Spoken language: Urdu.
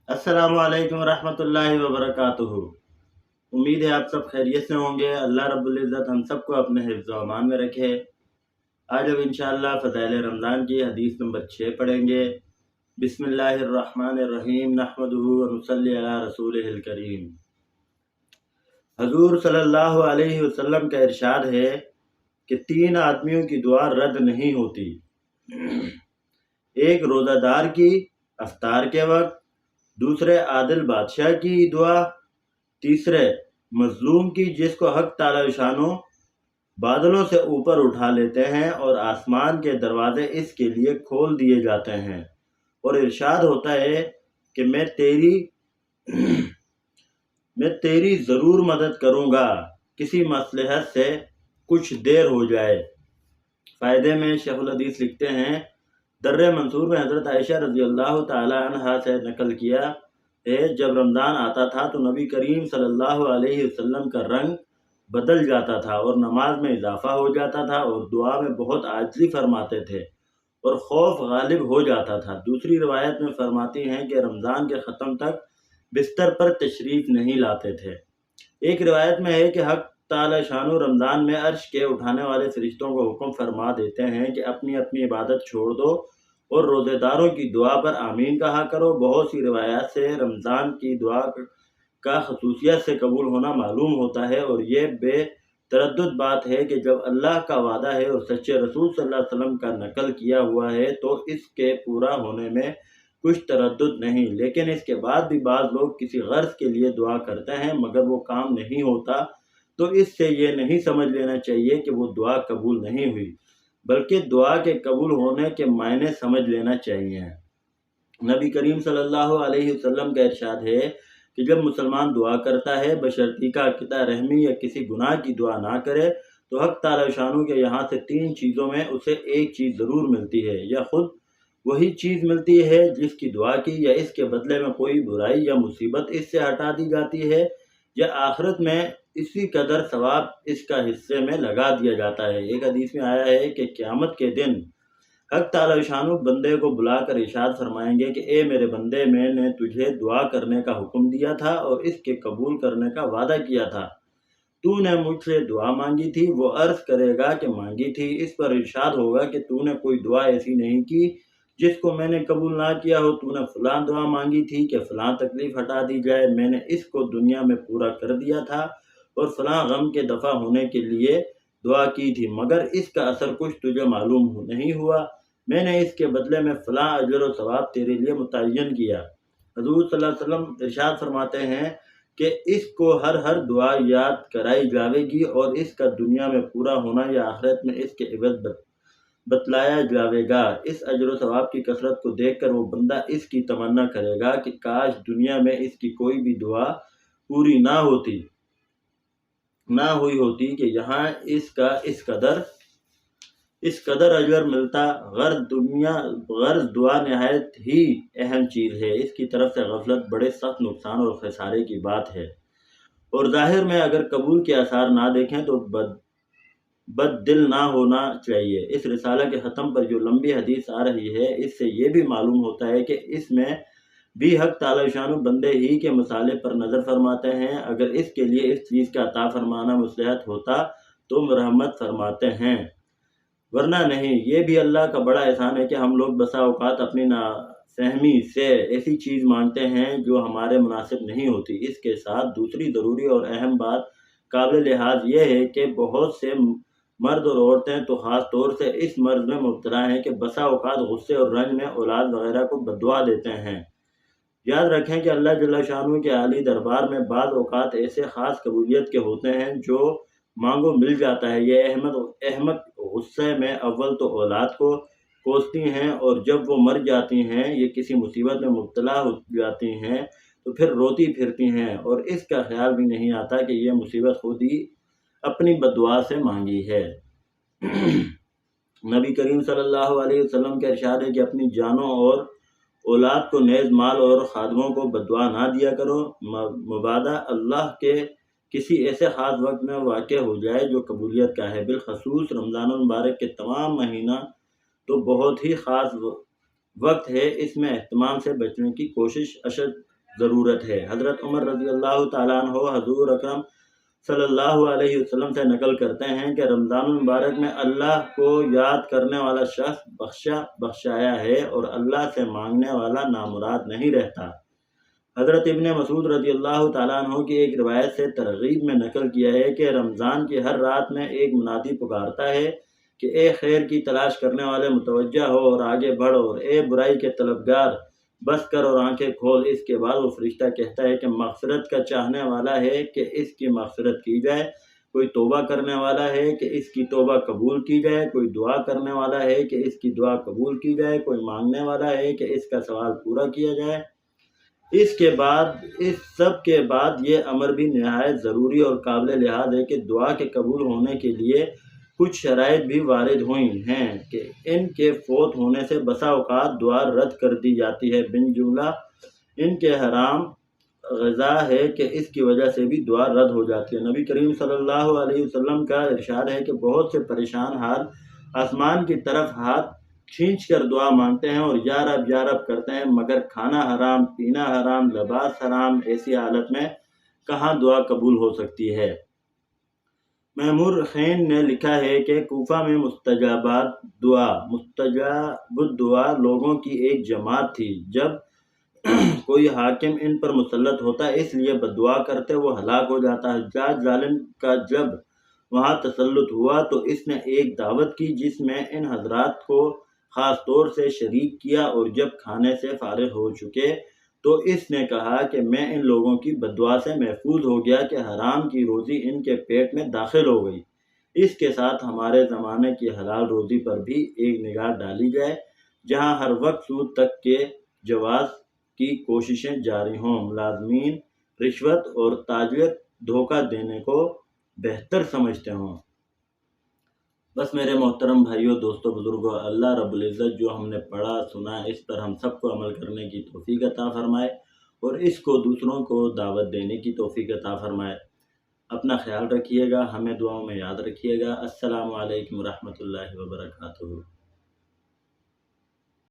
السلام علیکم ورحمۃ اللہ وبرکاتہ۔ امید ہے آپ سب خیریت سے ہوں گے۔ اللہ رب العزت ہم سب کو اپنے حفظ و امان میں رکھے۔ آج اب انشاءاللہ فضائل رمضان کی حدیث نمبر 6 پڑھیں گے۔ بسم اللہ الرحمن الرحیم، نحمدہ ونصلی علی رسولہ الکریم۔ حضور صلی اللہ علیہ وسلم کا ارشاد ہے کہ 3 آدمیوں کی دعا رد نہیں ہوتی: ایک روزہ دار کی افطار کے وقت، دوسرے عادل بادشاہ کی دعا، تیسرے مظلوم کی جس کو حق تعالی شانو بادلوں سے اوپر اٹھا لیتے ہیں اور آسمان کے دروازے اس کے لیے کھول دیے جاتے ہیں، اور ارشاد ہوتا ہے کہ میں تیری ضرور مدد کروں گا کسی مصلحت سے کچھ دیر ہو جائے۔ فائدے میں شیخ الحدیث لکھتے ہیں، در منصور میں حضرت عائشہ رضی اللہ تعالی عنہا سے نقل کیا ہے، جب رمضان آتا تھا تو نبی کریم صلی اللہ علیہ وسلم کا رنگ بدل جاتا تھا اور نماز میں اضافہ ہو جاتا تھا اور دعا میں بہت عاجزی فرماتے تھے اور خوف غالب ہو جاتا تھا۔ دوسری روایت میں فرماتی ہیں کہ رمضان کے ختم تک بستر پر تشریف نہیں لاتے تھے۔ ایک روایت میں ہے کہ حق تعالی شانو رمضان میں عرش کے اٹھانے والے فرشتوں کو حکم فرما دیتے ہیں کہ اپنی اپنی عبادت چھوڑ دو اور روزے داروں کی دعا پر آمین کہا کرو۔ بہت سی روایات سے رمضان کی دعا کا خصوصیت سے قبول ہونا معلوم ہوتا ہے، اور یہ بے تردد بات ہے کہ جب اللہ کا وعدہ ہے اور سچے رسول صلی اللہ علیہ وسلم کا نقل کیا ہوا ہے تو اس کے پورا ہونے میں کچھ تردد نہیں، لیکن اس کے بعد بھی بعض لوگ کسی غرض کے لیے دعا کرتے ہیں مگر وہ کام نہیں ہوتا، تو اس سے یہ نہیں سمجھ لینا چاہیے کہ وہ دعا قبول نہیں ہوئی، بلکہ دعا کے قبول ہونے کے معنی سمجھ لینا چاہیے۔ نبی کریم صلی اللہ علیہ وسلم کا ارشاد ہے کہ جب مسلمان دعا کرتا ہے بشرطیکہ قطع رحمی یا کسی گناہ کی دعا نہ کرے تو حق تعالی شانو کے یہاں سے 3 چیزوں میں اسے ایک چیز ضرور ملتی ہے، یا خود وہی چیز ملتی ہے جس کی دعا کی، یا اس کے بدلے میں کوئی برائی یا مصیبت اس سے ہٹا دی جاتی ہے، یا آخرت میں اسی قدر ثواب اس کا حصے میں لگا دیا جاتا ہے۔ ایک حدیث میں آیا ہے کہ قیامت کے دن حق تعالی شانو بندے کو بلا کر ارشاد فرمائیں گے کہ اے میرے بندے، میں نے تجھے دعا کرنے کا حکم دیا تھا اور اس کے قبول کرنے کا وعدہ کیا تھا، تو نے مجھ سے دعا مانگی تھی۔ وہ عرض کرے گا کہ مانگی تھی۔ اس پر ارشاد ہوگا کہ تو نے کوئی دعا ایسی نہیں کی جس کو میں نے قبول نہ کیا ہو، تو نے فلاں دعا مانگی تھی کہ فلاں تکلیف ہٹا دی جائے، میں نے اس کو دنیا میں پورا کر دیا تھا، اور فلاں غم کے دفع ہونے کے لیے دعا کی تھی مگر اس کا اثر کچھ تجھے معلوم نہیں ہوا، میں نے اس کے بدلے میں فلاں اجر و ثواب تیرے لیے متعین کیا۔ حضور صلی اللہ علیہ وسلم ارشاد فرماتے ہیں کہ اس کو ہر دعا یاد کرائی جاوے گی اور اس کا دنیا میں پورا ہونا یا آخرت میں اس کے عوض بتلایا جاوے گا۔ اس اجر و ثواب کی کثرت کو دیکھ کر وہ بندہ اس کی تمنا کرے گا کہ کاش دنیا میں اس کی کوئی بھی دعا پوری نہ ہوئی ہوتی کہ یہاں اس کا اس قدر اجر ملتا۔ غرض دعا نہایت ہی اہم چیز ہے، اس کی طرف سے غفلت بڑے سخت نقصان اور خسارے کی بات ہے، اور ظاہر میں اگر قبول کے آثار نہ دیکھیں تو بد دل نہ ہونا چاہیے۔ اس رسالہ کے ختم پر جو لمبی حدیث آ رہی ہے اس سے یہ بھی معلوم ہوتا ہے کہ اس میں بھی حق تعالی شانو بندے ہی کے مسالے پر نظر فرماتے ہیں، اگر اس کے لیے اس چیز کا عطا فرمانا مصلحت ہوتا تو مرحمت فرماتے ہیں، ورنہ نہیں۔ یہ بھی اللہ کا بڑا احسان ہے کہ ہم لوگ بسا اوقات اپنی نافہمی سے ایسی چیز مانگتے ہیں جو ہمارے مناسب نہیں ہوتی۔ اس کے ساتھ دوسری ضروری اور اہم بات قابل لحاظ یہ ہے کہ بہت سے مرد اور عورتیں تو خاص طور سے اس مرض میں مبتلا ہیں کہ بسا اوقات غصے اور رنج میں اولاد وغیرہ کو بددعا دیتے ہیں۔ یاد رکھیں کہ اللہ جل شانہ کے عالی دربار میں بعض اوقات ایسے خاص قبولیت کے ہوتے ہیں جو مانگو مل جاتا ہے۔ یہ احمق غصے میں اول تو اولاد کو کوستی ہیں، اور جب وہ مر جاتی ہیں یا کسی مصیبت میں مبتلا ہو جاتی ہیں تو پھر روتی پھرتی ہیں، اور اس کا خیال بھی نہیں آتا کہ یہ مصیبت خود ہی اپنی بددعا سے مانگی ہے۔ نبی کریم صلی اللہ علیہ وسلم کا ارشاد ہے کہ اپنی جانوں اور اولاد کو نیز مال اور خادموں کو بددعا نہ دیا کرو، مبادا اللہ کے کسی ایسے خاص وقت میں واقع ہو جائے جو قبولیت کا ہے۔ بالخصوص رمضان المبارک کے تمام مہینہ تو بہت ہی خاص وقت ہے، اس میں اہتمام سے بچنے کی کوشش اشد ضرورت ہے۔ حضرت عمر رضی اللہ تعالیٰ عنہ حضور اکرم صلی اللہ علیہ وسلم سے نقل کرتے ہیں کہ رمضان المبارک میں اللہ کو یاد کرنے والا شخص بخشایا ہے اور اللہ سے مانگنے والا نامراد نہیں رہتا۔ حضرت ابن مسعود رضی اللہ تعالیٰ عنہ کی ایک روایت سے ترغیب میں نقل کیا ہے کہ رمضان کی ہر رات میں ایک منادی پکارتا ہے کہ اے خیر کی تلاش کرنے والے متوجہ ہو اور آگے بڑھ، اور اے برائی کے طلبگار بس کر اور آنکھیں کھول۔ اس کے بعد وہ فرشتہ کہتا ہے کہ مغفرت کا چاہنے والا ہے کہ اس کی مغفرت کی جائے، کوئی توبہ کرنے والا ہے کہ اس کی توبہ قبول کی جائے، کوئی دعا کرنے والا ہے کہ اس کی دعا قبول کی جائے، کوئی مانگنے والا ہے کہ اس کا سوال پورا کیا جائے۔ اس سب کے بعد یہ امر بھی نہایت ضروری اور قابل لحاظ ہے کہ دعا کے قبول ہونے کے لیے کچھ شرائط بھی وارد ہوئی ہیں کہ ان کے فوت ہونے سے بسا اوقات دعا رد کر دی جاتی ہے۔ بن جملہ ان کے حرام غذا ہے کہ اس کی وجہ سے بھی دعا رد ہو جاتی ہے۔ نبی کریم صلی اللہ علیہ وسلم کا ارشاد ہے کہ بہت سے پریشان حال آسمان کی طرف ہاتھ کھینچ کر دعا مانگتے ہیں اور یا رب کرتے ہیں، مگر کھانا حرام، پینا حرام، لباس حرام، ایسی حالت میں کہاں دعا قبول ہو سکتی ہے؟ معمر خین نے لکھا ہے کہ کوفہ میں مستجاب الدعا لوگوں کی ایک جماعت تھی۔ جب کوئی حاکم ان پر مسلط ہوتا اس لیے بددعا کرتے وہ ہلاک ہو جاتا۔ حجاج ظالم کا جب وہاں تسلط ہوا تو اس نے ایک دعوت کی جس میں ان حضرات کو خاص طور سے شریک کیا، اور جب کھانے سے فارغ ہو چکے تو اس نے کہا کہ میں ان لوگوں کی بددعا سے محفوظ ہو گیا کہ حرام کی روزی ان کے پیٹ میں داخل ہو گئی۔ اس کے ساتھ ہمارے زمانے کی حلال روزی پر بھی ایک نگاہ ڈالی جائے، جہاں ہر وقت سود تک کے جواز کی کوششیں جاری ہوں، ملازمین رشوت اور تاجرت دھوکہ دینے کو بہتر سمجھتے ہوں۔ بس میرے محترم بھائیوں، دوستوں، بزرگوں، اللہ رب العزت جو ہم نے پڑھا سنا اس پر ہم سب کو عمل کرنے کی توفیق عطا فرمائے اور اس کو دوسروں کو دعوت دینے کی توفیق عطا فرمائے۔ اپنا خیال رکھیے گا، ہمیں دعاؤں میں یاد رکھیے گا۔ السلام علیکم ورحمۃ اللہ وبرکاتہ۔